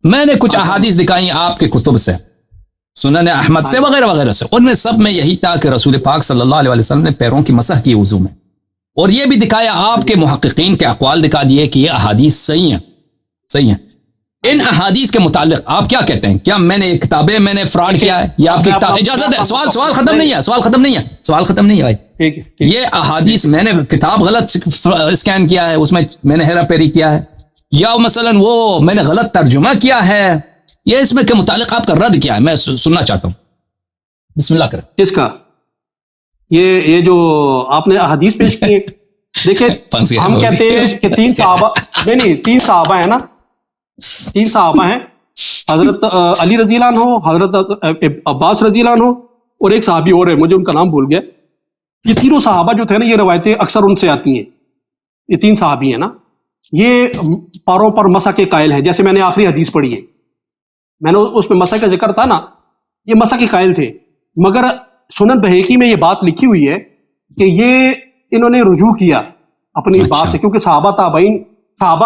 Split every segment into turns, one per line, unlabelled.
میں نے کچھ احادیث دکھائی آپ کے کتب سے، سنن احمد سے وغیرہ وغیرہ سے، ان میں سب میں یہی تھا کہ رسول پاک صلی اللہ علیہ وسلم نے پیروں کی مسح کی وضو میں، اور یہ بھی دکھایا آپ کے محققین کے اقوال دکھا دیے کہ یہ احادیث صحیح ہیں۔ ان احادیث کے متعلق آپ کیا کہتے ہیں؟ کیا میں نے کتابیں میں نے فراڈ کیا ہے یا آپ کی کتاب؟ اجازت ہے، سوال ختم نہیں ہے، سوال ختم نہیں ہے بھائی۔ یہ احادیث میں نے کتاب غلط اسکین کیا ہے، اس میں نے ہیرا پھیری کیا ہے، یا مثلا وہ میں نے غلط ترجمہ کیا ہے، یہ اس میں کے متعلق آپ کا رد کیا ہے؟ میں سننا چاہتا ہوں، بسم اللہ کریں۔
کس کا؟ یہ جو آپ نے احادیث پیش کی، دیکھیں ہم کہتے ہیں کہ تین صحابہ ہیں نا، تین صحابہ ہیں، حضرت علی رضی اللہ عنہ، حضرت عباس رضی اللہ عنہ، اور ایک صحابی اور ہے مجھے ان کا نام بھول گیا۔ یہ تینوں صحابہ جو تھے نا، یہ روایتیں اکثر ان سے آتی ہیں، یہ تین صحابی ہیں نا، یہ پاروں پر مسح کے قائل ہیں۔ جیسے میں نے آخری حدیث پڑھی ہے، میں نے اس میں مسح کا ذکر تھا نا، یہ مسح کے قائل تھے، مگر سنن بہیقی میں یہ بات لکھی ہوئی ہے کہ یہ انہوں نے رجوع کیا اپنی بات سے، کیونکہ صحابہ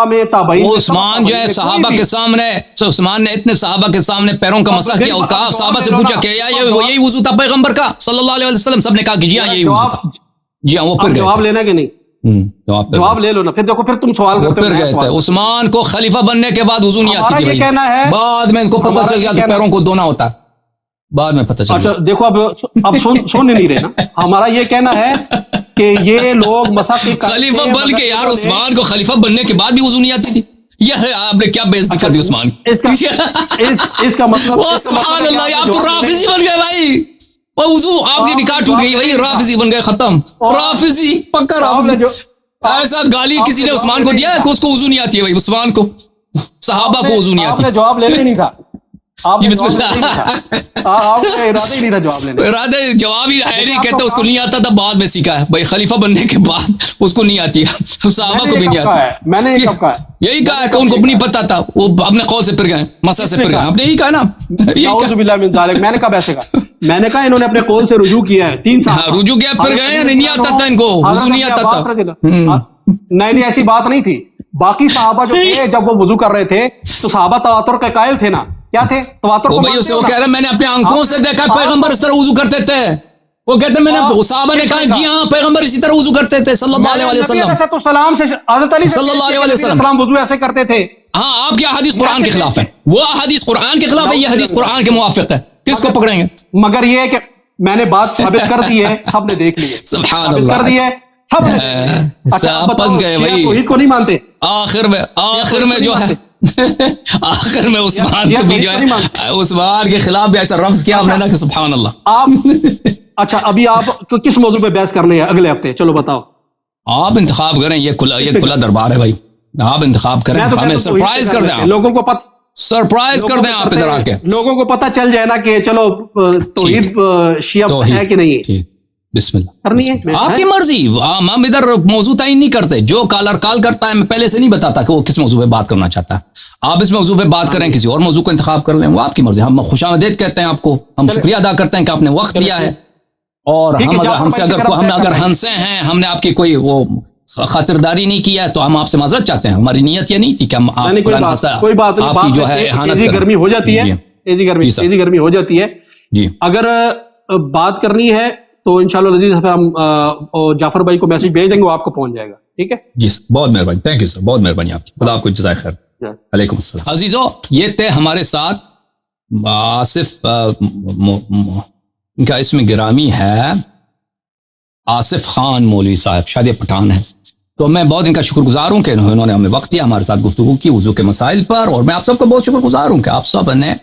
میں تابعین،
عثمان جو ہے صحابہ کے سامنے، عثمان نے اتنے صحابہ کے سامنے پیروں کا مسح کیا اور کہا، صحابہ سے پوچھا کہ یہی وضو تھا پیغمبر کا صلی اللہ علیہ وسلم؟ سب نے کہا کہ جی ہاں یہی وضو تھا۔ جی ہاں، وہ پھر
جواب لینا کہ نہیں؟ جواب لے لو نا، پھر دیکھو پھر تم سوال کرتے ہو۔
پھر گئے تھے عثمان کو خلیفہ بننے کے بعد وضو نہیں آتی تھی، بعد میں ان کو پتہ چل گیا کہ پیروں کو دھونا ہوتا ہے، بعد میں پتہ چل گیا۔
اچھا دیکھو اب سن نہیں رہے نا، ہمارا یہ کہنا ہے کہ یہ لوگ مسح کے
خلیفہ بن کے، یار عثمان کو خلیفہ بننے کے بعد بھی وضو نہیں آتی تھی، یہ آپ نے کیا بےعزتی کر دی عثمان کی؟
اس کا مطلب
سبحان اللہ، آپ تو رافضی بن گئے بھائی، وہ وضو آپ کی نکاح ٹوٹ گئی بھائی، رافضی بن گئے، ختم، رافضی پکا رافضی۔ ایسا گالی کسی نے عثمان کو دیا ہے کہ اس کو وضو نہیں آتی ہے بھائی؟ عثمان کو، صحابہ کو وضو نہیں آتی۔
آپ نے جواب لینا ہی نہیں تھا، آپ نے ارادہ ہی نہیں تھا جواب لینے،
ارادہ جواب ہی ہے نہیں، کہتے اس کو نہیں آتا تھا، بعد میں سیکھا ہے بھائی، خلیفہ بننے کے بعد اس کو نہیں آتی ہے، صحابہ کو بھی نہیں آتی۔
میں نے
یہی کہا ہے کہ ان کو نہیں پتا تھا، وہ اپنے قول سے پھر گئے، مسح سے پھر گئے، آپ نے یہی کہا نا۔
میں نے کہا ویسے کہا، میں نے کہا انہوں نے اپنے قول سے رجوع کیا ہے، تین صحابہ
رجوع کیا، پھر گئے، نہیں آتا تھا ان کو، وضو نہیں آتا تھا۔
نہیں ایسی بات نہیں تھی، باقی صحابہ جو تھے جب وہ وضو کر رہے تھے تو صحابہ تواتر کے قائل تھے نا، کیا تھے تواتر کو؟
بھائی اسے وہ کہہ رہے میں نے اپنی آنکھوں سے دیکھا پیغمبر اس طرح وضو کرتے تھے، وہ کہتے میں نے، صحابہ نے کہا جی ہاں پیغمبر اسی طرح وضو کرتے تھے صلی اللہ علیہ وسلم،
حضرت علی
صلی اللہ علیہ
وسلم وضو ایسے کرتے تھے۔
ہاں، آپ کی احادیث قرآن کے خلاف ہے، وہ احادیث قرآن کے خلاف ہے، یہ حدیث قرآن کے موافق ہے، کس کو پکڑیں گے؟
مگر یہ کہ میں نے بات ثابت کر دی ہے، سب نے دیکھ لی ہے،
سبحان اللہ،
کر دی ہے سب نے۔
اچھا پس گئے بھائی،
توحید کو نہیں مانتے،
آخر میں جو ہے آخر میں عثمان کو بھی جو ہے، عثمان کے خلاف بھی ایسا رفض کیا ہم نے نا کہ سبحان اللہ۔
آپ اچھا ابھی آپ کس موضوع پہ بحث کرنے ہیں اگلے ہفتے؟ چلو بتاؤ،
آپ انتخاب کریں، یہ کھلا دربار ہے بھائی، آپ انتخاب کریں، ہمیں سرپرائز کر دیں،
لوگوں کو
سرپرائز کر دیں آپ ادھر آ کے،
لوگوں کو پتہ چل جائے نا کہ چلو توحید شیعہ ہے کہ نہیں۔
بسم اللہ
کرنی ہے
آپ کی مرضی، ہم ادھر موضوع تعین نہیں کرتے، جو کالر کال کرتا ہے میں پہلے سے نہیں بتاتا کہ وہ کس موضوع پہ بات کرنا چاہتا ہے، آپ اس موضوع پہ بات کریں، کسی اور موضوع کو انتخاب کر لیں، وہ آپ کی مرضی، ہم خوشامدید کہتے ہیں آپ کو، ہم شکریہ ادا کرتے ہیں کہ آپ نے وقت دیا ہے، اور ہم سے اگر ہنسے ہیں، ہم نے آپ کی کوئی وہ خاطرداری نہیں کیا ہے تو ہم آپ سے معذرت چاہتے ہیں، ہماری نیت یہ نہیں تھی کہ ہم
کوئی بات
آپ کی جو ہے احانت کریں،
گرمی ہو جاتی ہے، تیزی گرمی ہو جاتی ہے
جی،
اگر بات کرنی ہے تو انشاءاللہ لذیذ ہم جعفر بھائی کو میسج بھیج دیں گے، وہ آپ کو پہنچ جائے گا، ٹھیک ہے جی
سر، بہت مہربانی، تھینک یو سر، بہت مہربانی آپ کی، خدا آپ کو جزائے خیر، علیکم السلام۔ عزیزو، یہ تھے ہمارے ساتھ آصف، ان کا اسم گرامی ہے آصف خان مولوی صاحب، شادی پٹھان ہے، تو میں بہت ان کا شکر گزار ہوں کہ انہوں نے ہمیں وقت دیا، ہمارے ساتھ گفتگو کی وضو کے مسائل پر، اور میں آپ سب کا بہت شکر گزار ہوں کہ آپ سب نے